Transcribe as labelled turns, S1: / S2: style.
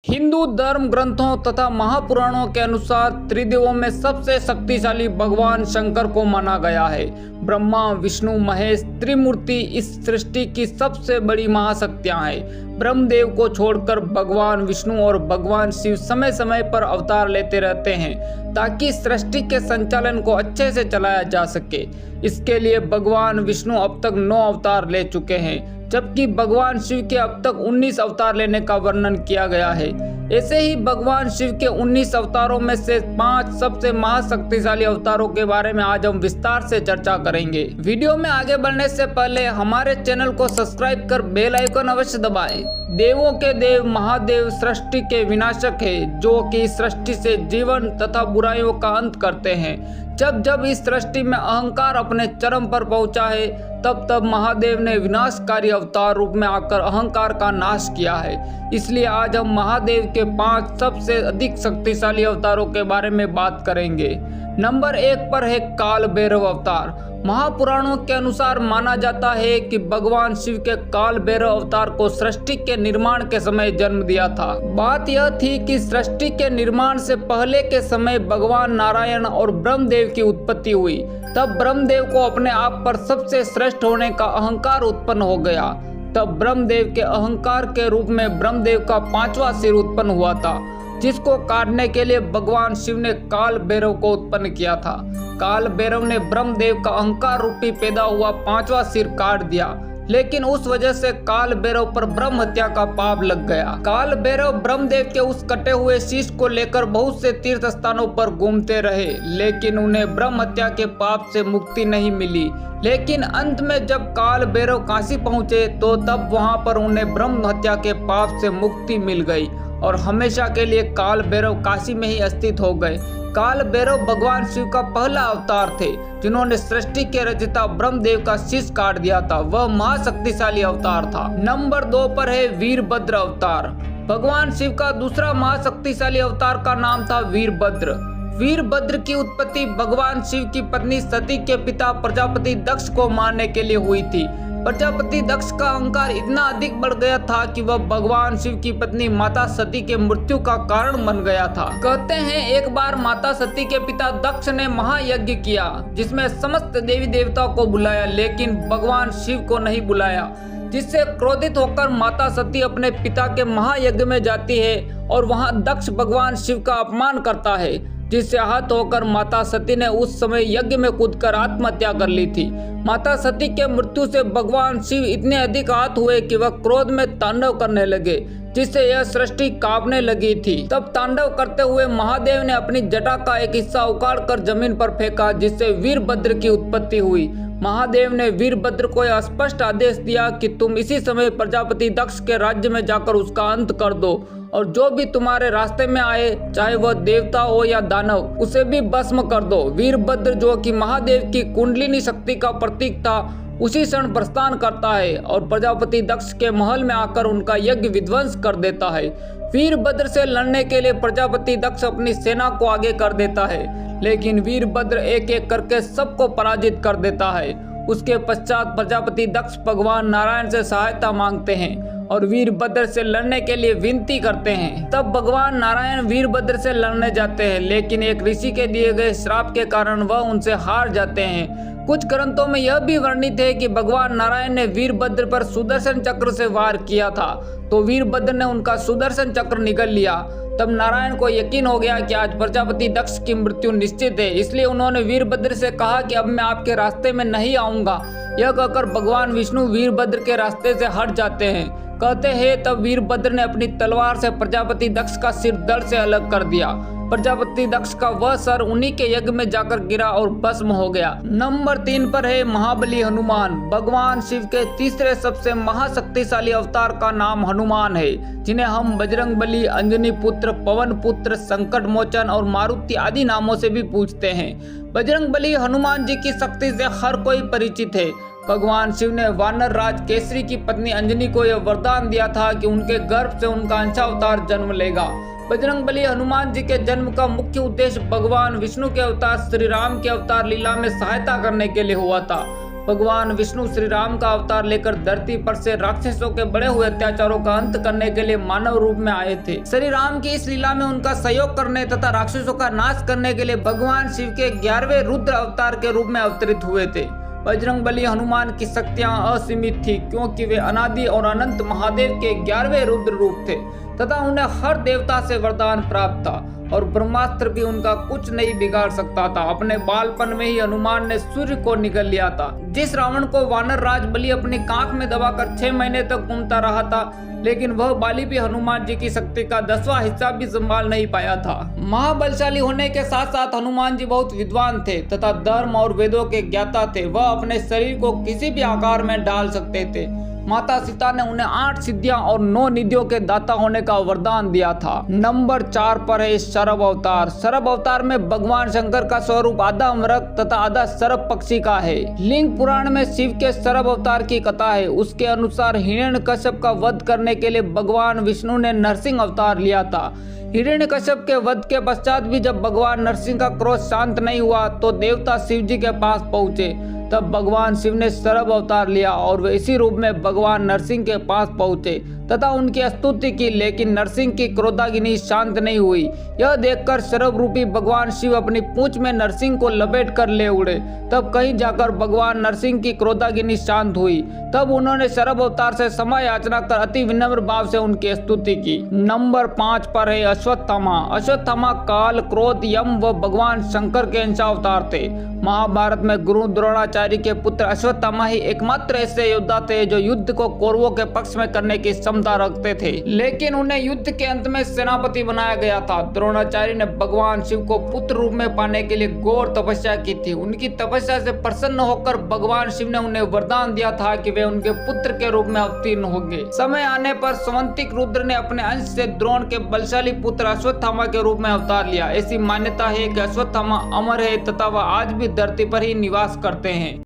S1: हिंदू धर्म ग्रंथों तथा महापुराणों के अनुसार त्रिदेवों में सबसे शक्तिशाली भगवान शंकर को माना गया है। ब्रह्मा विष्णु महेश त्रिमूर्ति इस सृष्टि की सबसे बड़ी महाशक्तियां हैं। ब्रह्मदेव को छोड़कर भगवान विष्णु और भगवान शिव समय समय पर अवतार लेते रहते हैं ताकि सृष्टि के संचालन को अच्छे से चलाया जा सके। इसके लिए भगवान विष्णु अब तक 9 अवतार ले चुके हैं, जबकि भगवान शिव के अब तक 19 अवतार लेने का वर्णन किया गया है। ऐसे ही भगवान शिव के 19 अवतारों में से 5 सबसे महाशक्तिशाली अवतारों के बारे में आज हम विस्तार से चर्चा करेंगे। वीडियो में आगे बढ़ने से पहले हमारे चैनल को सब्सक्राइब कर बेल आइकन अवश्य दबाएं। देवों के देव महादेव सृष्टि के विनाशक है, जो कि सृष्टि से जीवन तथा बुराइयों का अंत करते हैं। जब जब इस सृष्टि में अहंकार अपने चरम पर पहुंचा है, तब तब महादेव ने विनाशकारी अवतार रूप में आकर अहंकार का नाश किया है। इसलिए आज हम महादेव के 5 सबसे अधिक शक्तिशाली अवतारों के बारे में बात करेंगे। नंबर 1 पर है काल भैरव अवतार। महापुराणों के अनुसार माना जाता है कि भगवान शिव के काल भैरव अवतार को सृष्टि के निर्माण के समय जन्म दिया था। बात यह थी कि सृष्टि के निर्माण से पहले के समय भगवान नारायण और ब्रह्मदेव की उत्पत्ति हुई। तब ब्रह्मदेव को अपने आप पर सबसे श्रेष्ठ होने का अहंकार उत्पन्न हो गया। तब ब्रह्मदेव के अहंकार के रूप में ब्रह्मदेव का 5वां सिर उत्पन्न हुआ था, जिसको काटने के लिए भगवान शिव ने काल भैरव को उत्पन्न किया था। काल भैरव ने ब्रह्मदेव का अहंकार रूपी पैदा हुआ 5वां सिर काट दिया, लेकिन उस वजह से काल भैरव पर ब्रह्म हत्या का पाप लग गया। काल भैरव ब्रह्मदेव के उस कटे हुए शीश को लेकर बहुत से तीर्थ स्थानों पर घूमते रहे, लेकिन उन्हें ब्रह्म हत्या के पाप से मुक्ति नहीं मिली। लेकिन अंत में जब काल भैरव काशी पहुंचे तो तब वहां पर उन्हें ब्रह्म हत्या के पाप से मुक्ति मिल गई और हमेशा के लिए काल भैरव काशी में ही स्थित हो गए। काल भैरव भगवान शिव का पहला अवतार थे, जिन्होंने सृष्टि के रचयिता ब्रह्मदेव का शीश काट दिया था। वह महाशक्तिशाली अवतार था। नंबर 2 पर है वीरभद्र अवतार। भगवान शिव का दूसरा महाशक्तिशाली अवतार का नाम था वीरभद्र। वीरभद्र की उत्पत्ति भगवान शिव की पत्नी सती के पिता प्रजापति दक्ष को मारने के लिए हुई थी। प्रजापति दक्ष का अहंकार इतना अधिक बढ़ गया था कि वह भगवान शिव की पत्नी माता सती के मृत्यु का कारण बन गया था। कहते हैं एक बार माता सती के पिता दक्ष ने महायज्ञ किया, जिसमें समस्त देवी देवताओं को बुलाया, लेकिन भगवान शिव को नहीं बुलाया, जिससे क्रोधित होकर माता सती अपने पिता के महायज्ञ में जाती है और वहां दक्ष भगवान शिव का अपमान करता है, जिससे आहत होकर माता सती ने उस समय यज्ञ में कूदकर आत्महत्या कर ली थी। माता सती के मृत्यु से भगवान शिव इतने अधिक आहत हुए कि वह क्रोध में तांडव करने लगे, जिससे यह सृष्टि कांपने लगी थी। तब तांडव करते हुए महादेव ने अपनी जटा का एक हिस्सा उखाड़कर जमीन पर फेंका, जिससे वीरभद्र की उत्पत्ति हुई। महादेव ने वीरभद्र को यह स्पष्ट आदेश दिया कि तुम इसी समय प्रजापति दक्ष के राज्य में जाकर उसका अंत कर दो, और जो भी तुम्हारे रास्ते में आए, चाहे वह देवता हो या दानव, उसे भी भस्म कर दो। वीरभद्र, जो कि महादेव की कुंडलिनी शक्ति का प्रतीक था, उसी क्षण प्रस्थान करता है और प्रजापति दक्ष के महल में आकर उनका यज्ञ विध्वंस कर देता है। वीरभद्र से लड़ने के लिए प्रजापति दक्ष अपनी सेना को आगे कर देता है, लेकिन वीरभद्र एक एक करके सबको पराजित कर देता है। उसके पश्चात प्रजापति दक्ष भगवान नारायण से सहायता मांगते हैं और वीरभद्र से लड़ने के लिए विनती करते हैं। तब भगवान नारायण वीरभद्र से लड़ने जाते हैं, लेकिन एक ऋषि के दिए गए श्राप के कारण वह उनसे हार जाते हैं। कुछ ग्रंथों में यह भी वर्णित है कि भगवान नारायण ने वीरभद्र पर सुदर्शन चक्र से वार किया था, तो वीरभद्र ने उनका सुदर्शन चक्र निगल लिया। तब नारायण को यकीन हो गया कि आज प्रजापति दक्ष की मृत्यु निश्चित है, इसलिए उन्होंने वीरभद्र से कहा कि अब मैं आपके रास्ते में नहीं आऊंगा। यह कहकर भगवान विष्णु वीरभद्र के रास्ते से हट जाते हैं। कहते हैं तब वीरभद्र ने अपनी तलवार से प्रजापति दक्ष का सिर धड़ से अलग कर दिया। प्रजापति दक्ष का वह सर उन्हीं के यज्ञ में जाकर गिरा और भस्म हो गया। नंबर 3 पर है महाबली हनुमान। भगवान शिव के तीसरे सबसे महाशक्तिशाली अवतार का नाम हनुमान है, जिन्हें हम बजरंग बली, अंजनी पुत्र, पवन पुत्र, संकट मोचन और मारुति आदि नामों से भी पूछते हैं। बजरंग बली हनुमान जी की शक्ति से हर कोई परिचित है। भगवान शिव ने वानर राज केसरी की पत्नी अंजनी को यह वरदान दिया था कि उनके गर्भ से उनका अंशावतार जन्म लेगा। बजरंगबली हनुमान जी के जन्म का मुख्य उद्देश्य भगवान विष्णु के अवतार श्री राम के अवतार लीला में सहायता करने के लिए हुआ था। भगवान विष्णु श्री राम का अवतार लेकर धरती पर से राक्षसों के बढ़े हुए अत्याचारों का अंत करने के लिए मानव रूप में आए थे। श्री राम की इस लीला में उनका सहयोग करने तथा राक्षसों का नाश करने के लिए भगवान शिव के 11वें रुद्र अवतार के रूप में अवतरित हुए थे। बजरंगबली हनुमान की शक्तियां असीमित थी, क्योंकि वे अनादि और अनंत महादेव के 11वें रुद्र रूप थे तथा उन्हें हर देवता से वरदान प्राप्त था और ब्रह्मास्त्र भी उनका कुछ नहीं बिगाड़ सकता था। अपने बालपन में ही हनुमान ने सूर्य को निगल लिया था। जिस रावण को वानर राज बलि अपनी कांख में दबाकर 6 महीने तक घूमता रहा था, लेकिन वह बाली भी हनुमान जी की शक्ति का 10वां हिस्सा भी संभाल नहीं पाया था। महाबलशाली होने के साथ साथ हनुमान जी बहुत विद्वान थे तथा धर्म और वेदों के ज्ञाता थे। वह अपने शरीर को किसी भी आकार में डाल सकते थे। माता सीता ने उन्हें 8 सिद्धियां और 9 निधियों के दाता होने का वरदान दिया था। नंबर 4 पर है सर्प अवतार। सर्प अवतार में भगवान शंकर का स्वरूप आधा मृग तथा आधा सर्प पक्षी का है। लिंग पुराण में शिव के सर्प अवतार की कथा है। उसके अनुसार हिरण्यकश्यप का वध करने के लिए भगवान विष्णु ने नरसिंह अवतार लिया था। हिरण्यकश्यप के वध के पश्चात भी जब भगवान नरसिंह का क्रोध शांत नहीं हुआ तो देवता शिव जी के पास पहुंचे। तब भगवान शिव ने सर्प अवतार लिया और वे इसी रूप में भगवान नरसिंह के पास पहुंचे तथा उनकी स्तुति की, लेकिन नरसिंह की क्रोधाग्नि शांत नहीं हुई। यह देखकर सर्प रूपी भगवान शिव अपनी पूंछ में नरसिंह को लपेट कर ले उड़े। तब कहीं जाकर भगवान नरसिंह की क्रोधाग्नि शांत हुई। तब उन्होंने सर्प अवतार से क्षमा याचना कर अति विनम्र भाव से उनकी स्तुति की। नंबर 5 पर है अश्वत्थामा। अश्वत्थामा काल, क्रोध, यम व भगवान शंकर के अंश अवतार थे। महाभारत में गुरु द्रोणाचार्य के पुत्र अश्वत्थामा ही एकमात्र ऐसे योद्धा थे जो युद्ध को कौरवों के पक्ष में करने की क्षमता रखते थे, लेकिन उन्हें युद्ध के अंत में सेनापति बनाया गया था। द्रोणाचार्य ने भगवान शिव को पुत्र रूप में पाने के लिए घोर तपस्या की थी। उनकी तपस्या से प्रसन्न होकर भगवान शिव ने उन्हें वरदान दिया था कि वे उनके पुत्र के रूप में अवतीर्ण होंगे। समय आने पर स्वंतिक रुद्र ने अपने अंश से द्रोण के बलशाली पुत्र अश्वत्थामा के रूप में अवतार लिया। ऐसी मान्यता है कि अश्वत्थामा अमर है तथा वह आज भी धरती पर ही निवास करते हैं।